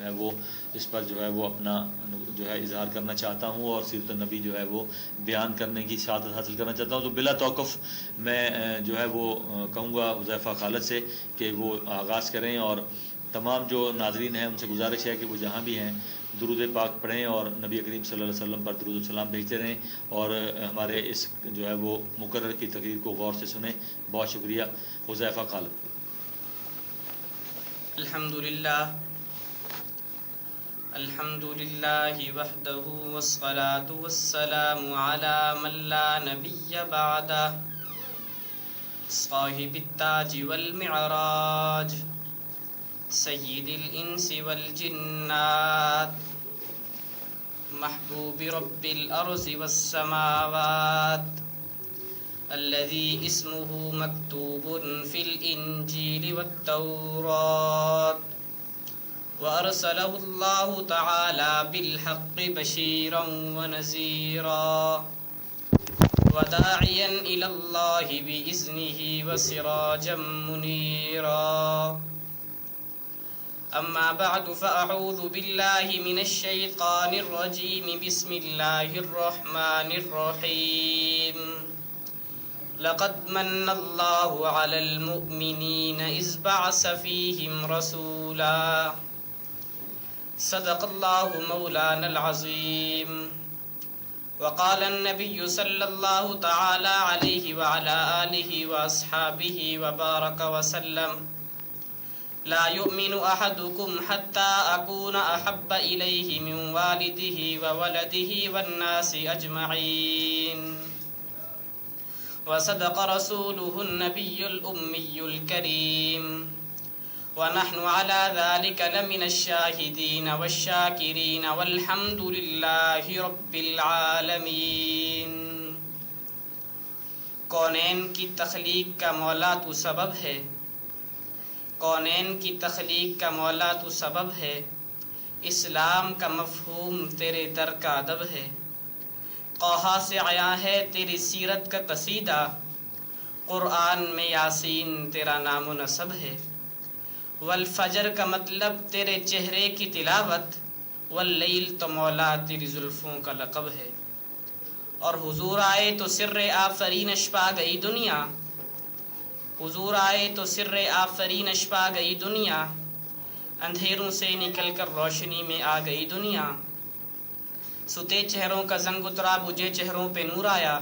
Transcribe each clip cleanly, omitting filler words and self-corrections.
ہے وہ اس پر جو ہے وہ اپنا جو ہے اظہار کرنا چاہتا ہوں اور سیرت النبی جو ہے وہ بیان کرنے کی سعادت حاصل کرنا چاہتا ہوں۔ تو بلا توقف میں جو ہے وہ کہوں گا حذیفہ خالد سے کہ وہ آغاز کریں، اور تمام جو ناظرین ہیں ان سے گزارش ہے کہ وہ جہاں بھی ہیں درود پاک پڑھیں اور نبی کریم صلی اللہ علیہ وسلم پر درود السلام بھیجتے رہیں، اور ہمارے اس جو ہے وہ مقرر کی تقریر کو غور سے سنیں۔ بہت شکریہ۔ حذیفہ خالد۔ الحمد للہ وحدہ والصلاة والسلام علی من لا نبی بعدہ صاحب التاج والمعراج سید الانس والجنات محبوب رب الارض والسماوات الذي اسمه مكتوب في الانجيل والتوراة وأرسله الله تعالى بالحق بشيرا ونذيرا وداعيا إلى الله بإذنه وسراجا منيرا. أما بعد فأعوذ بالله من الشيطان الرجيم. بسم الله الرحمن الرحيم. لقد من الله على المؤمنين إذ بعث فيهم رسولا. صدق الله مولانا العظيم. وقال النبي صلى الله تعالى عليه وعلى آله وأصحابه وبارك وسلم: لا يؤمن أحدكم حتى أكون أحب إليه من والده وولده والناس أجمعين. وصدق رسوله النبي الأمي الكريم. ونحن على ذلك لمن الشاهدين والشاكرين والحمد لله رب العالمين. کونین کی تخلیق کا مولا تو سبب ہے، کونین کی تخلیق کا مولا تو سبب ہے، اسلام کا مفہوم تیرے در کا ادب ہے. قہا سے آیا ہے تیری سیرت کا قصیدہ، قرآن میں یاسین تیرا نام و نسب ہے. والفجر کا مطلب تیرے چہرے کی تلاوت، واللیل تو مولا تیری زلفوں کا لقب ہے. اور حضور آئے تو سر آفرین اشپا گئی دنیا، حضور آئے تو سر آفرین اشپا گئی دنیا، اندھیروں سے نکل کر روشنی میں آ گئی دنیا. ستے چہروں کا زنگ اترا، بجھے چہروں پہ نور آیا،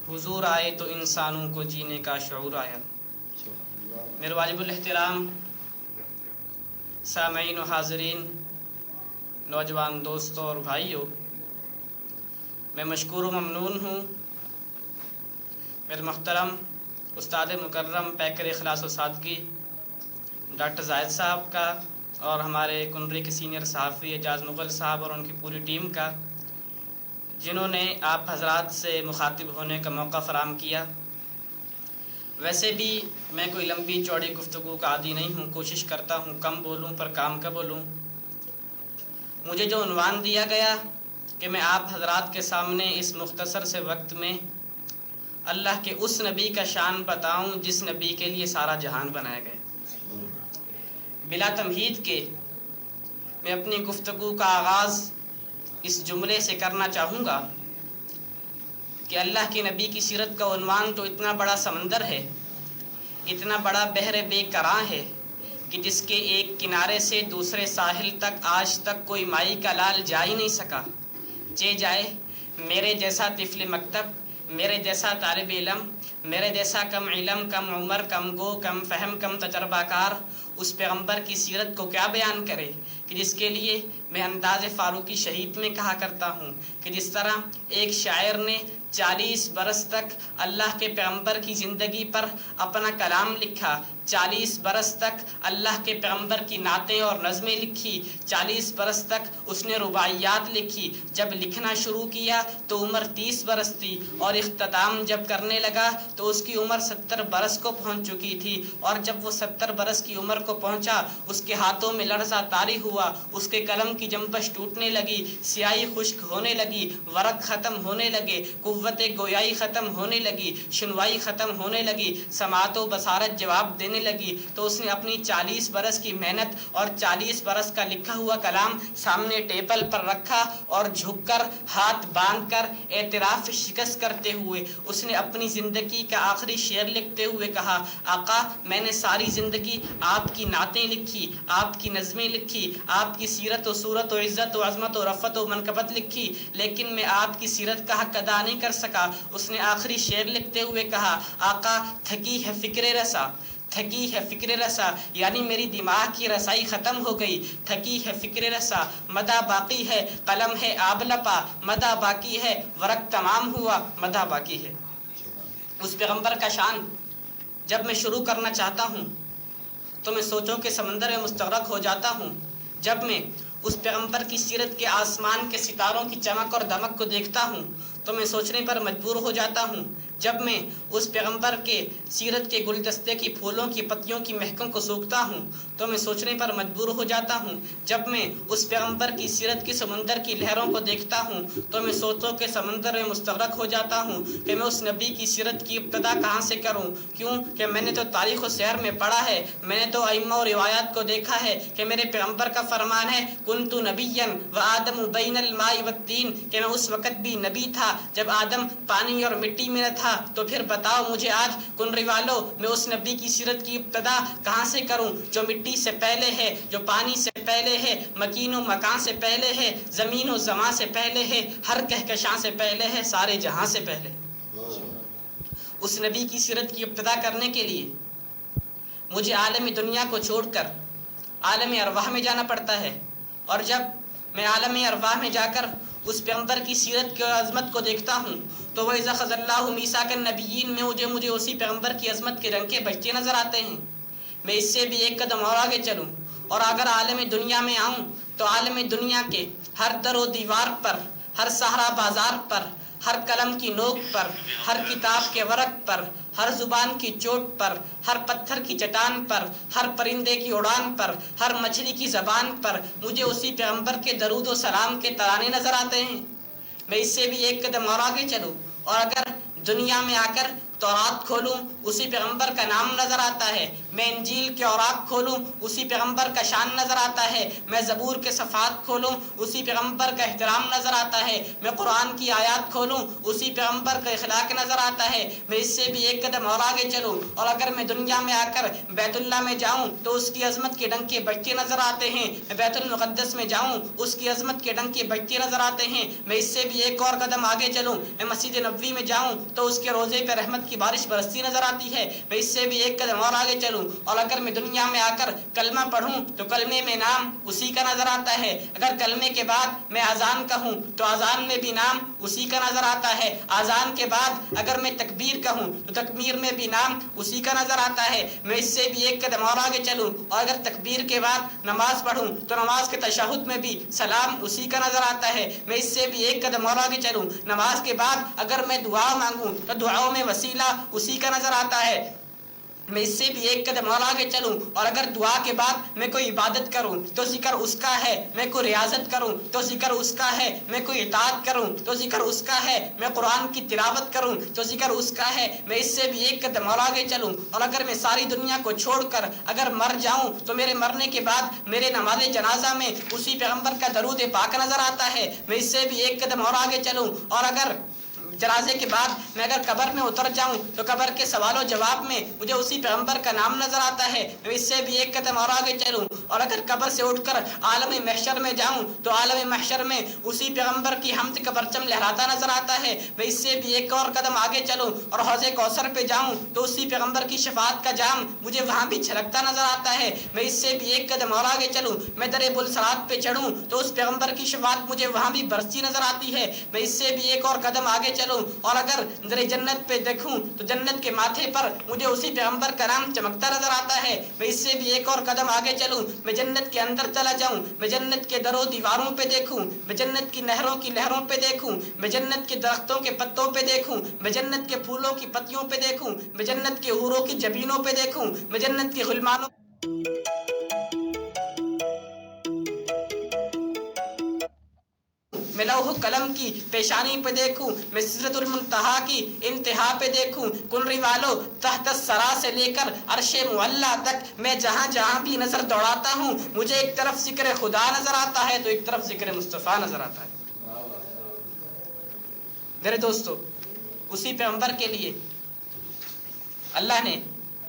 حضور آئے تو انسانوں کو جینے کا شعور آیا. میرے واجب الاحترام سامعین و حاضرین، نوجوان دوستوں اور بھائیوں، میں مشکور و ممنون ہوں میرے محترم استاد مکرم پیکر اخلاص و سادگی ڈاکٹر زاہد صاحب کا، اور ہمارے کنری کے سینئر صحافی اعجاز مغل صاحب اور ان کی پوری ٹیم کا، جنہوں نے آپ حضرات سے مخاطب ہونے کا موقع فراہم کیا. ویسے بھی میں کوئی لمبی چوڑی گفتگو کا عادی نہیں ہوں، کوشش کرتا ہوں کم بولوں پر کام کا بولوں. مجھے جو عنوان دیا گیا کہ میں آپ حضرات کے سامنے اس مختصر سے وقت میں اللہ کے اس نبی کا شان بتاؤں جس نبی کے لیے سارا جہان بنایا گیا، بلا تمہید کے میں اپنی گفتگو کا آغاز اس جملے سے کرنا چاہوں گا کہ اللہ کے نبی کی سیرت کا عنوان تو اتنا بڑا سمندر ہے، اتنا بڑا بحر بے کراں ہے کہ جس کے ایک کنارے سے دوسرے ساحل تک آج تک کوئی مائی کا لال جا ہی نہیں سکا. چے جائے میرے جیسا طفل مکتب، میرے جیسا طالب علم، میرے جیسا کم علم، کم عمر، کم گو، کم فہم، کم تجربہ کار اس پیغمبر کی سیرت کو کیا بیان کرے کہ جس کے لیے میں انداز فاروقی شہید میں کہا کرتا ہوں کہ جس طرح ایک شاعر نے 40 برس تک اللہ کے پیغمبر کی زندگی پر اپنا کلام لکھا، 40 برس تک اللہ کے پیغمبر کی نعتیں اور نظمیں لکھی، 40 برس تک اس نے رباعیات لکھی. جب لکھنا شروع کیا تو عمر 30 برس تھی، اور اختتام جب کرنے لگا تو اس کی عمر 70 برس کو پہنچ چکی تھی. اور جب وہ 70 برس کی عمر کو پہنچا، اس کے ہاتھوں میں لرزہ طاری ہوا ہوا, اس کے قلم کی جنبش ٹوٹنے لگی, سیاہی خشک ہونے لگی, ورق ختم ہونے لگے, قوت گویائی ختم ہونے لگی, سنوائی ختم ہونے لگی, سماعت و بصارت جواب دینے لگی. تو اس نے اپنی 40 برس کی محنت اور 40 برس کا لکھا ہوا کلام سامنے ٹیبل پر رکھا اور جھک کر ہاتھ باندھ کر اعتراف شکست کرتے ہوئے اس نے اپنی زندگی کا آخری شعر لکھتے ہوئے کہا, آقا میں نے ساری زندگی آپ کی نعتیں لکھی, آپ کی نظمیں لکھی, آپ کی سیرت و صورت و عزت و عظمت و رفعت و منقبت لکھی, لیکن میں آپ کی سیرت کا حق ادا نہیں کر سکا. اس نے آخری شعر لکھتے ہوئے کہا, آقا تھکی ہے فکر رسا, تھکی ہے فکر رسا, یعنی میری دماغ کی رسائی ختم ہو گئی. تھکی ہے فکر رسا, مدہ باقی ہے, قلم ہے آب لپا, مدہ باقی ہے, ورق تمام ہوا, مدہ باقی ہے. اس پیغمبر کا شان جب میں شروع کرنا چاہتا ہوں تو میں سوچوں کے سمندر میں مستغرق ہو جاتا ہوں. جب میں اس پیغمبر کی سیرت کے آسمان کے ستاروں کی چمک اور دمک کو دیکھتا ہوں تو میں سوچنے پر مجبور ہو جاتا ہوں. جب میں اس پیغمبر کے سیرت کے گلدستے کی پھولوں کی پتیوں کی مہکوں کو سونگھتا ہوں تو میں سوچنے پر مجبور ہو جاتا ہوں. جب میں اس پیغمبر کی سیرت کی سمندر کی لہروں کو دیکھتا ہوں تو میں سوچوں کے سمندر میں مستغرق ہو جاتا ہوں کہ میں اس نبی کی سیرت کی ابتدا کہاں سے کروں. کیوں کہ میں نے تو تاریخ و سیر میں پڑھا ہے, میں نے تو ائمہ و روایات کو دیکھا ہے کہ میرے پیغمبر کا فرمان ہے, کنت نبیا و آدم بین الماء والطین, کہ میں اس وقت بھی نبی تھا جب آدم پانی اور مٹی میں نہ تھا. تو پھر بتاؤ مجھے آج کنری والو, میں اس نبی کی سیرت کی ابتدا کہاں سے کروں جو مٹی سے پہلے ہے, جو پانی سے پہلے ہے, مکین و مکان سے پہلے ہے, زمین و زمان سے پہلے ہے, ہر کہکشاں سے پہلے ہے, سارے جہاں سے پہلے. اس نبی کی سیرت کی ابتدا کرنے کے لیے مجھے عالم دنیا کو چھوڑ کر عالم ارواح میں جانا پڑتا ہے. اور جب میں عالم ارواح میں جا کر اس پیغمبر کی سیرت کی عظمت کو دیکھتا ہوں تو وَإِذَا خَذَ اللَّهُ مِيثَاقَ النَّبِيِّينَ میں مجھے اسی پیغمبر کی عظمت کے ڈنکے بجتے نظر آتے ہیں. میں اس سے بھی ایک قدم اور آگے چلوں اور اگر عالم دنیا میں آؤں تو عالم دنیا کے ہر در و دیوار پر, ہر صحرا بازار پر, ہر قلم کی نوک پر, ہر کتاب کے ورق پر, ہر زبان کی چوٹ پر, ہر پتھر کی چٹان پر, ہر پرندے کی اڑان پر, ہر مچھلی کی زبان پر مجھے اسی پیغمبر کے درود و سلام کے ترانے نظر آتے ہیں. میں اس سے بھی ایک قدم اور آگے چلوں اور اگر دنیا میں آ کر تورات کھولوں اسی پیغمبر کا نام نظر آتا ہے. میں انجیل کے اوراق کھولوں اسی پیغمبر کا شان نظر آتا ہے. میں زبور کے صفحات کھولوں اسی پیغمبر کا احترام نظر آتا ہے. میں قرآن کی آیات کھولوں اسی پیغمبر کا اخلاق نظر آتا ہے. میں اس سے بھی ایک قدم اور آگے چلوں اور اگر میں دنیا میں آ کر بیت اللہ میں جاؤں تو اس کی عظمت کے ڈنکے بجتے نظر آتے ہیں. میں بیت المقدس میں جاؤں اس کی عظمت کے ڈنکے بجتے نظر آتے ہیں. میں اس سے بھی ایک اور قدم آگے چلوں, میں مسجد نبوی میں جاؤں تو اس کے روزے پہ رحمت کی بارش برستی نظر آتی ہے. میں اس سے بھی ایک قدم اور آگے چلوں اور اگر میں دنیا میں آ کر کلمہ پڑھوں تو کلمے میں نام اسی کا نظر آتا ہے. اگر کلمے کے بعد میں اذان کہوں تو اذان میں بھی نام اسی کا نظر آتا ہے. اذان کے بعد اگر میں تکبیر کہوں تو تکبیر میں بھی نام اسی کا نظر آتا ہے. میں اس سے بھی ایک قدم اور آگے چلوں اور اگر تکبیر کے بعد نماز پڑھوں تو نماز کے تشہد میں بھی سلام اسی کا نظر آتا ہے. میں اس سے بھی ایک قدم اور آگے چلوں, نماز کے بعد اگر میں دعا مانگوں تو دعاؤں میں وسیلہ اسی کا نظر آتا ہے. میں اس سے بھی ایک قدم اور آگے چلوں اور اگر دعا کے بعد میں کوئی عبادت کروں تو ذکر اس کا ہے, میں کوئی ریاضت کروں تو ذکر اس کا ہے, میں کوئی اطاعت کروں تو ذکر اس کا ہے, میں قرآن کی تلاوت کروں تو ذکر اس کا ہے. میں اس سے بھی ایک قدم اور آگے چلوں اور اگر میں ساری دنیا کو چھوڑ کر اگر مر جاؤں تو میرے مرنے کے بعد میرے نماز جنازہ میں اسی پیغمبر کا درود پاک نظر آتا ہے. میں اس سے بھی ایک قدم اور آگے چلوں اور اگر جنازے کے بعد میں اگر قبر میں اتر جاؤں تو قبر کے سوال و جواب میں مجھے اسی پیغمبر کا نام نظر آتا ہے. میں اس سے بھی ایک قدم اور آگے چلوں اور اگر قبر سے اٹھ کر عالم محشر میں جاؤں تو عالم محشر میں اسی پیغمبر کی حمد کا پرچم لہراتا نظر آتا ہے. میں اس سے بھی ایک اور قدم آگے چلوں اور حوض کوثر پہ جاؤں تو اسی پیغمبر کی شفاعت کا جام مجھے وہاں بھی چھلکتا نظر آتا ہے. میں اس سے بھی ایک قدم اور آگے چلوں, میں در بلصراط پہ چڑھوں تو اس پیغمبر کی شفاعت مجھے وہاں بھی برستی نظر آتی ہے. میں اس سے بھی ایک اور قدم آگے چلوں اور اگر در جنت پہ دیکھوں تو جنت کے ماتھے پر مجھے اسی پیغمبر کا نام چمکتا نظر آتا ہے. میں اس سے بھی ایک اور قدم آگے چلوں, میں جنت کے اندر چلا جاؤں, میں جنت کے در و دیواروں پہ دیکھوں, میں جنت کی نہروں کی لہروں پہ دیکھوں, میں جنت کے درختوں کے پتوں پہ دیکھوں, میں جنت کے پھولوں کی پتیوں پہ دیکھوں, میں جنت کے حوروں کی جبینوں پہ دیکھوں, میں جنت کے غلمانوں میں لوح قلم کی پیشانی پہ دیکھوں، میں سدرۃ المنتہا کی انتہا پہ دیکھوں، کنری والو تحت الثری سے لے کر عرش معلی تک میں جہاں جہاں بھی نظر دوڑاتا ہوں مجھے ایک طرف ذکر خدا نظر آتا ہے تو ایک طرف ذکر مصطفیٰ نظر آتا ہے۔ میرے دوستو، اسی پیغمبر کے لیے اللہ نے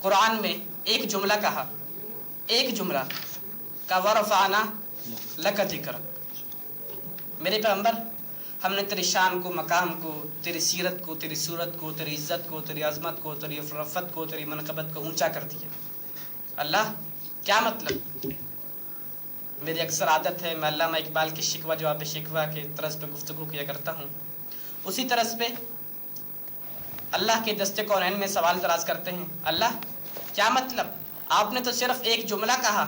قرآن میں ایک جملہ کہا، ایک جملہ کا ورفعنا لک ذکرک، میرے پیغمبر ہم نے تیری شان کو، مقام کو، تیری سیرت کو، تیری صورت کو، تیری عزت کو، تیری عظمت کو، تیری رفعت کو، تیری منقبت کو اونچا کر دیا۔ اللہ کیا مطلب؟ میری اکثر عادت ہے میں علامہ اقبال کی شکوہ جواب شکوہ کے طرز پہ گفتگو کیا کرتا ہوں، اسی طرز پہ اللہ کے دست کونین میں سوال طراز کرتے ہیں، اللہ کیا مطلب؟ آپ نے تو صرف ایک جملہ کہا،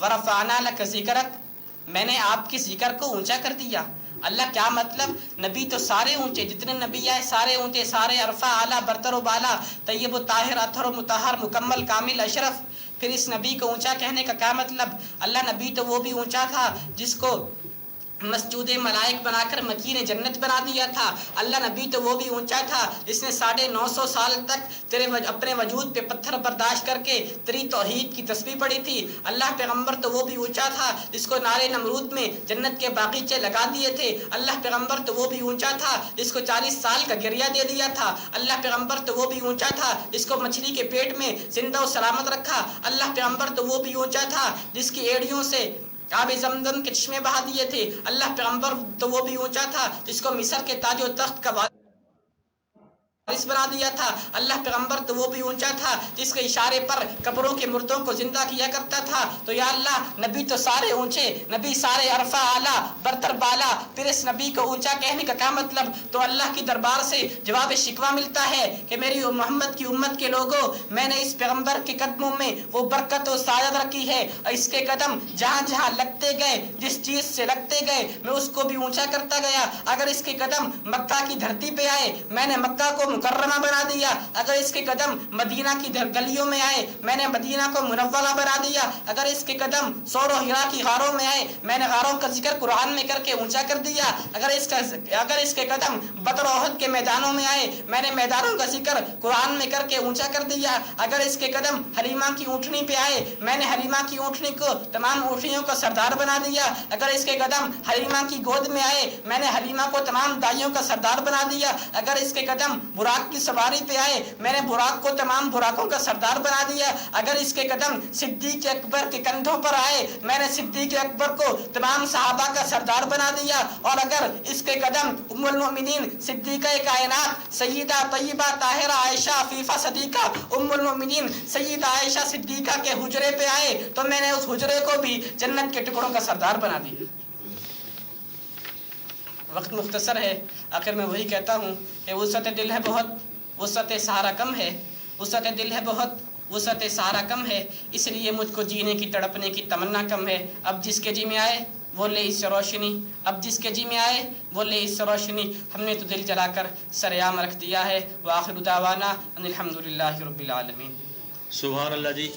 ورفعنا لک ذکرک، میں نے آپ کے ذکر کو اونچا کر دیا۔ اللہ کیا مطلب؟ نبی تو سارے اونچے، جتنے نبی آئے سارے اونچے، سارے عرفہ اعلیٰ برتر و بالا، طیب و طاہر اطہر و مطہر مکمل کامل اشرف، پھر اس نبی کو اونچا کہنے کا کیا مطلب؟ اللہ نبی تو وہ بھی اونچا تھا جس کو مسجود ملائک بنا کر مکین جنت بنا دیا تھا۔ اللہ نبی تو وہ بھی اونچا تھا جس نے 950 سال تک تیرے اپنے وجود پہ پتھر برداشت کر کے تیری توحید کی تسبیح پڑھی تھی۔ اللہ پیغمبر تو وہ بھی اونچا تھا جس کو نارے نمرود میں جنت کے باغیچے لگا دیے تھے۔ اللہ پیغمبر تو وہ بھی اونچا تھا جس کو 40 سال کا گریہ دے دیا تھا۔ اللہ پیغمبر تو وہ بھی اونچا تھا جس کو مچھلی کے پیٹ میں زندہ و سلامت رکھا۔ اللہ پیغمبر تو وہ بھی اونچا تھا جس کی ایڑیوں سے آب زمزم کے چشمے بہا دیے تھے۔ اللہ پیغمبر تو وہ بھی اونچا تھا جس کو مصر کے تاج و تخت کا وارث بنا دیا تھا۔ اللہ پیغمبر تو وہ بھی اونچا تھا جس کے اشارے پر قبروں کے مردوں کو زندہ کیا کرتا تھا۔ تو یا اللہ نبی تو سارے اونچے، نبی سارے عرفہ اعلیٰ برتر بالا، پھر اس نبی کو اونچا کہنے کا کیا مطلب؟ تو اللہ کی دربار سے جواب شکوہ ملتا ہے کہ میری محمد کی امت کے لوگوں، میں نے اس پیغمبر کے قدموں میں وہ برکت و سعادت رکھی ہے، اور اس کے قدم جہاں جہاں لگتے گئے، جس چیز سے لگتے گئے میں اس کو بھی اونچا کرتا گیا۔ اگر اس کے قدم مکہ کی دھرتی پہ آئے میں نے مکہ کو مکرمہ بنا دیا، اگر اس کے قدم مدینہ کی گلیوں میں آئے میں نے مدینہ کو منورہ بنا دیا، اگر اس کے قدم ثور و ہرا کی غاروں میں آئے میں نے غاروں کا ذکر قرآن میں کر کے اونچا کر دیا، اگر اس کے قدم بدر و احد کے میدانوں میں آئے میں نے میدانوں کا ذکر قرآن میں کر کے اونچا کر دیا، اگر اس کے قدم حلیمہ کی اونٹنی پہ آئے میں نے حلیمہ کی اونٹنی کو تمام اونٹنیوں کا سردار بنا دیا، اگر اس کے قدم حلیمہ کی گود میں آئے میں نے حلیمہ کو تمام دائیوں کا سردار بنا دیا، اگر اس کے قدم براق کی سواری پہ آئے میں نے براق کو تمام براقوں کا سردار بنا دیا، اگر اس کے قدم صدیق اکبر کے کندھوں پر آئے میں نے صدیق اکبر کو تمام صحابہ کا سردار بنا دیا، اور اگر اس کے قدم ام المؤمنین صدیقہ کائنات سیدہ طیبہ طاہرہ عائشہ عفیفہ صدیقہ ام المؤمنین سیدہ عائشہ صدیقہ کے حجرے پہ آئے تو میں نے اس حجرے کو بھی جنت کے ٹکڑوں کا سردار بنا دیا۔ وقت مختصر ہے، آخر میں وہی کہتا ہوں کہ وسعت دل ہے بہت، وسعت سہارا کم ہے، وسعت دل ہے بہت، وسعت سہارا کم ہے، اس لیے مجھ کو جینے کی تڑپنے کی تمنا کم ہے، اب جس کے جی میں آئے وہ لے اس سے روشنی، اب جس کے جی میں آئے وہ لے اس سے روشنی، ہم نے تو دل جلا کر سریام رکھ دیا ہے۔ وآخر دعوانا ان الحمدللہ رب العالمین۔ سبحان اللہ جی۔